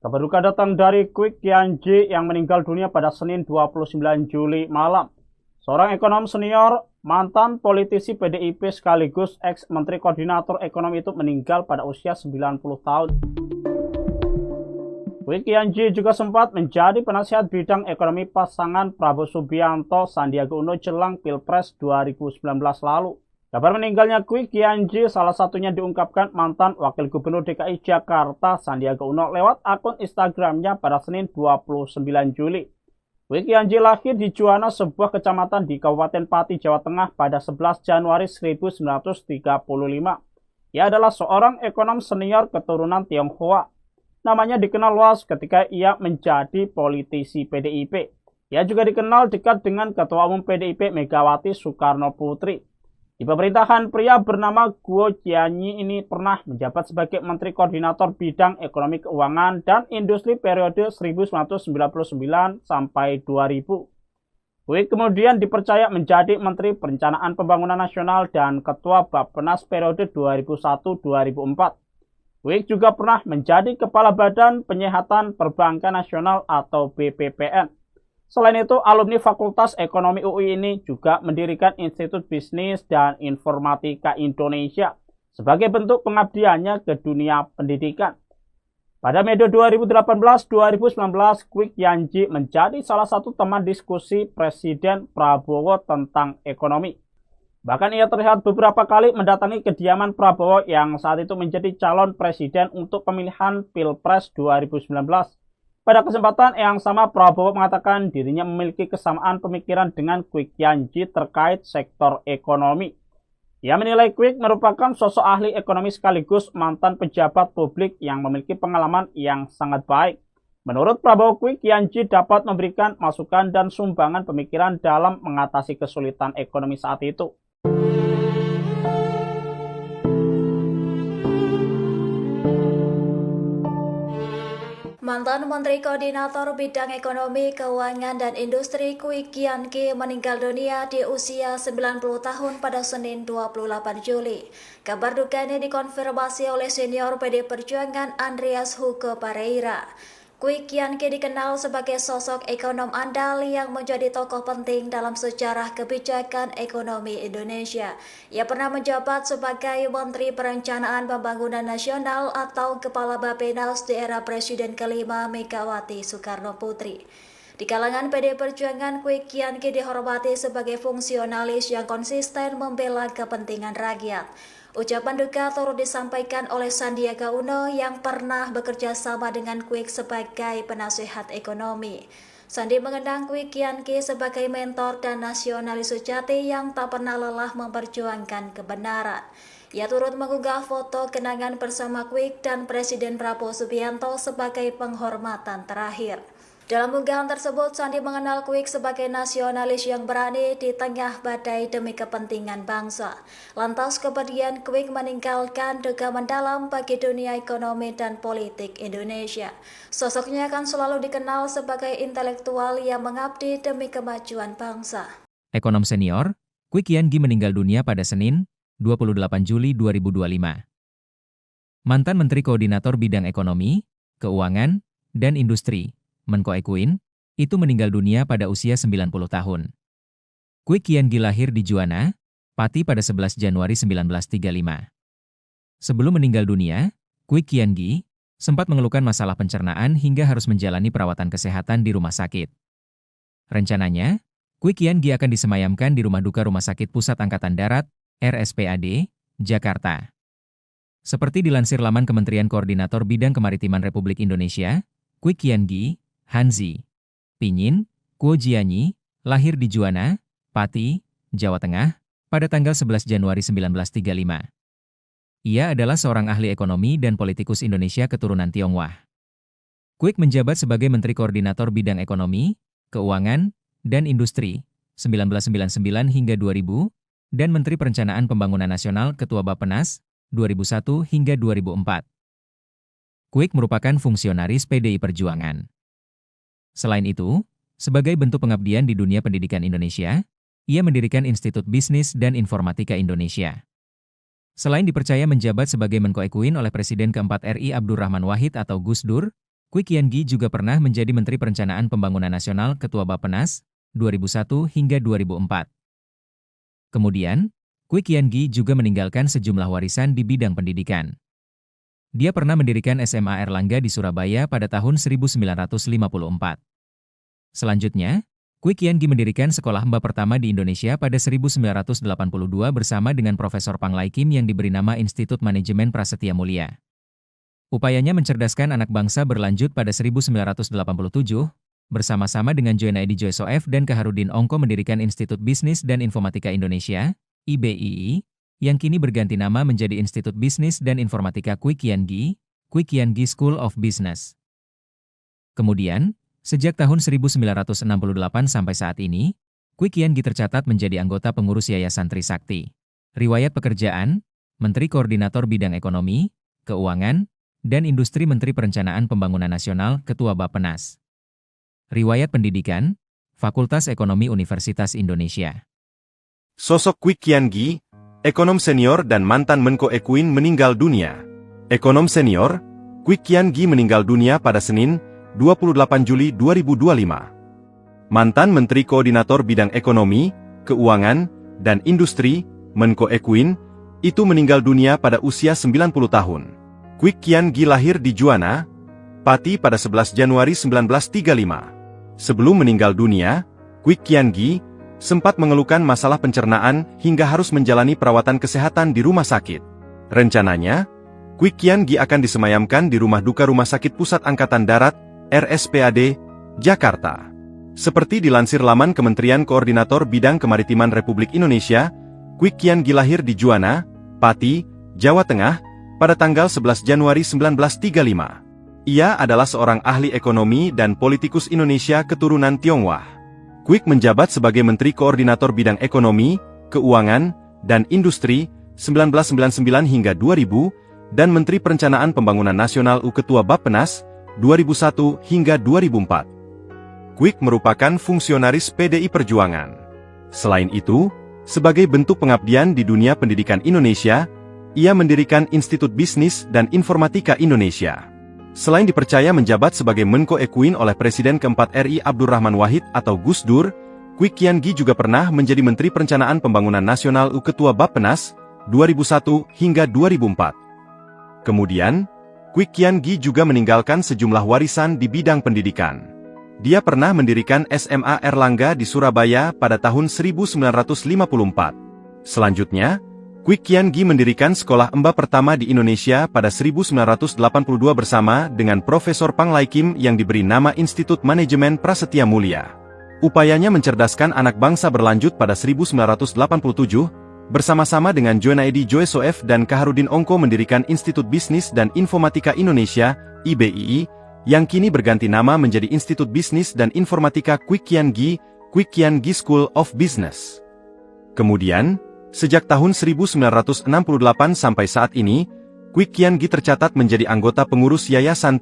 Kabar duka datang dari Kwik Kianji yang meninggal dunia pada Senin 29 Juli malam. Seorang ekonom senior, mantan politisi PDIP sekaligus ex-menteri koordinator ekonomi itu meninggal pada usia 90 tahun. Kwik Kianji juga sempat menjadi penasihat bidang ekonomi pasangan Prabowo Subianto Sandiaga Uno jelang Pilpres 2019 lalu. Kabar meninggalnya Kwik Kianji salah satunya diungkapkan mantan Wakil Gubernur DKI Jakarta Sandiaga Uno lewat akun Instagramnya pada Senin 29 Juli. Kwik Kianji lahir di Juwana, sebuah kecamatan di Kabupaten Pati, Jawa Tengah pada 11 Januari 1935. Ia adalah seorang ekonom senior keturunan Tionghoa. Namanya dikenal luas ketika ia menjadi politisi PDIP. Ia juga dikenal dekat dengan Ketua Umum PDIP Megawati Soekarno Putri. Di pemerintahan pria bernama Guo Jianyi ini pernah menjabat sebagai Menteri Koordinator Bidang Ekonomi Keuangan dan Industri periode 1999 sampai 2000. Kwik kemudian dipercaya menjadi Menteri Perencanaan Pembangunan Nasional dan Ketua Bappenas periode 2001-2004. Kwik juga pernah menjadi Kepala Badan Penyihatan Perbankan Nasional atau BPPN. Selain itu, alumni Fakultas Ekonomi UI ini juga mendirikan Institut Bisnis dan Informatika Indonesia sebagai bentuk pengabdiannya ke dunia pendidikan. Pada Mei 2018-2019, Kwik Kianji menjadi salah satu teman diskusi Presiden Prabowo tentang ekonomi. Bahkan ia terlihat beberapa kali mendatangi kediaman Prabowo yang saat itu menjadi calon presiden untuk pemilihan Pilpres 2019. Pada kesempatan yang sama, Prabowo mengatakan dirinya memiliki kesamaan pemikiran dengan Kwik Kianji terkait sektor ekonomi. Ia menilai Kwik merupakan sosok ahli ekonomi sekaligus mantan pejabat publik yang memiliki pengalaman yang sangat baik. Menurut Prabowo, Kwik Kianji dapat memberikan masukan dan sumbangan pemikiran dalam mengatasi kesulitan ekonomi saat itu. Mantan Menteri Koordinator Bidang Ekonomi, Keuangan, dan Industri Kwik Kianji meninggal dunia di usia 90 tahun pada Senin 28 Juli. Kabar duka ini dikonfirmasi oleh senior PD Perjuangan Andreas Hugo Pareira. Kwik Kianji dikenal sebagai sosok ekonom andal yang menjadi tokoh penting dalam sejarah kebijakan ekonomi Indonesia. Ia pernah menjabat sebagai Menteri Perencanaan Pembangunan Nasional atau Kepala Bappenas di era Presiden kelima Megawati Soekarno Putri. Di kalangan PD Perjuangan, Kwik Kianji dihormati sebagai fungsionalis yang konsisten membela kepentingan rakyat. Ucapan duka turut disampaikan oleh Sandiaga Uno yang pernah bekerja sama dengan Kwik sebagai penasihat ekonomi. Sandi mengenang Kwik Kianji sebagai mentor dan nasionalis sejati yang tak pernah lelah memperjuangkan kebenaran. Ia turut mengunggah foto kenangan bersama Kwik dan Presiden Prabowo Subianto sebagai penghormatan terakhir. Dalam unggahan tersebut, Sandi mengenal Kwik sebagai nasionalis yang berani di tengah badai demi kepentingan bangsa. Lantas kemudian Kwik meninggalkan duka mendalam bagi dunia ekonomi dan politik Indonesia. Sosoknya akan selalu dikenal sebagai intelektual yang mengabdi demi kemajuan bangsa. Ekonom senior, Kwik Kianji meninggal dunia pada Senin, 28 Juli 2025. Mantan Menteri Koordinator Bidang Ekonomi, Keuangan, dan Industri, Menko Ekuin, itu meninggal dunia pada usia 90 tahun. Kwik Kianji lahir di Juwana, Pati pada 11 Januari 1935. Sebelum meninggal dunia, Kwik Kianji sempat mengeluhkan masalah pencernaan hingga harus menjalani perawatan kesehatan di rumah sakit. Rencananya, Kwik Kianji akan disemayamkan di Rumah Duka Rumah Sakit Pusat Angkatan Darat, RSPAD, Jakarta. Seperti dilansir laman Kementerian Koordinator Bidang Kemaritiman Republik Indonesia, Kwik Kianji Hanzi Pinyin Guo Jianyi lahir di Juwana, Pati, Jawa Tengah, pada tanggal 11 Januari 1935. Ia adalah seorang ahli ekonomi dan politikus Indonesia keturunan Tionghoa. Kwik menjabat sebagai Menteri Koordinator Bidang Ekonomi, Keuangan, dan Industri 1999 hingga 2000, dan Menteri Perencanaan Pembangunan Nasional Ketua Bappenas 2001 hingga 2004. Kwik merupakan fungsionaris PDI Perjuangan. Selain itu, sebagai bentuk pengabdian di dunia pendidikan Indonesia, ia mendirikan Institut Bisnis dan Informatika Indonesia. Selain dipercaya menjabat sebagai Menko Ekuin oleh Presiden keempat RI Abdurrahman Wahid atau Gus Dur, Kwi Kian Gi juga pernah menjadi Menteri Perencanaan Pembangunan Nasional Ketua Bappenas, 2001 hingga 2004. Kemudian, Kwi Kian Gi juga meninggalkan sejumlah warisan di bidang pendidikan. Dia pernah mendirikan SMA Erlangga di Surabaya pada tahun 1954. Selanjutnya, Kwi Kian Gi mendirikan sekolah hamba pertama di Indonesia pada 1982 bersama dengan Profesor Pang Lai Kim yang diberi nama Institut Manajemen Prasetya Mulia. Upayanya mencerdaskan anak bangsa berlanjut pada 1987, bersama-sama dengan Jonaedi Joesoef dan Kaharudin Ongko mendirikan Institut Bisnis dan Informatika Indonesia, IBII, yang kini berganti nama menjadi Institut Bisnis dan Informatika Kwi Kian Gi, Kwi Kian Gi School of Business. Kemudian, sejak tahun 1968 sampai saat ini, Kwi Kian Gi tercatat menjadi anggota pengurus Yayasan Trisakti. Riwayat pekerjaan, Menteri Koordinator Bidang Ekonomi, Keuangan, dan Industri Menteri Perencanaan Pembangunan Nasional Ketua Bappenas. Riwayat pendidikan, Fakultas Ekonomi Universitas Indonesia. Sosok Kwi Kian Gi, ekonom senior dan mantan Menko Ekuin meninggal dunia. Ekonom senior, Kwi Kian Gi meninggal dunia pada Senin, 28 Juli 2025. Mantan Menteri Koordinator Bidang Ekonomi, Keuangan, dan Industri, Menko Ekuin, itu meninggal dunia pada usia 90 tahun. Kwi Kian Gi lahir di Juwana, Pati pada 11 Januari 1935. Sebelum meninggal dunia, Kwi Kian Gi sempat mengeluhkan masalah pencernaan hingga harus menjalani perawatan kesehatan di rumah sakit. Rencananya, Kwi Kian Gi akan disemayamkan di Rumah Duka Rumah Sakit Pusat Angkatan Darat, RSPAD, Jakarta. Seperti dilansir laman Kementerian Koordinator Bidang Kemaritiman Republik Indonesia, Kwi Kian Gi lahir di Juwana, Pati, Jawa Tengah, pada tanggal 11 Januari 1935. Ia adalah seorang ahli ekonomi dan politikus Indonesia keturunan Tionghoa. Kwi menjabat sebagai Menteri Koordinator Bidang Ekonomi, Keuangan, dan Industri 1999 hingga 2000, dan Menteri Perencanaan Pembangunan Nasional Ketua Bappenas 2001 hingga 2004. Kwi merupakan fungsionaris PDI Perjuangan. Selain itu, sebagai bentuk pengabdian di dunia pendidikan Indonesia, ia mendirikan Institut Bisnis dan Informatika Indonesia. Selain dipercaya menjabat sebagai Menko Ekuin oleh Presiden keempat RI Abdurrahman Wahid atau Gus Dur, Kwi Kian Gi juga pernah menjadi Menteri Perencanaan Pembangunan Nasional Ketua Bappenas 2001 hingga 2004. Kemudian, Kwi Kian Gi juga meninggalkan sejumlah warisan di bidang pendidikan. Dia pernah mendirikan SMA Erlangga di Surabaya pada tahun 1954. Selanjutnya, Kwi Kian Gi mendirikan sekolah emba pertama di Indonesia pada 1982 bersama dengan Profesor Pang Lai Kim yang diberi nama Institut Manajemen Prasetya Mulia. Upayanya mencerdaskan anak bangsa berlanjut pada 1987, bersama-sama dengan Jonaedi Joesoef dan Kaharudin Ongko mendirikan Institut Bisnis dan Informatika Indonesia, IBII, yang kini berganti nama menjadi Institut Bisnis dan Informatika Kwi Kian Gi, Kwi Kian Gi School of Business. Kemudian, sejak tahun 1968 sampai saat ini, Kwi Kian Gi tercatat menjadi anggota pengurus Yayasan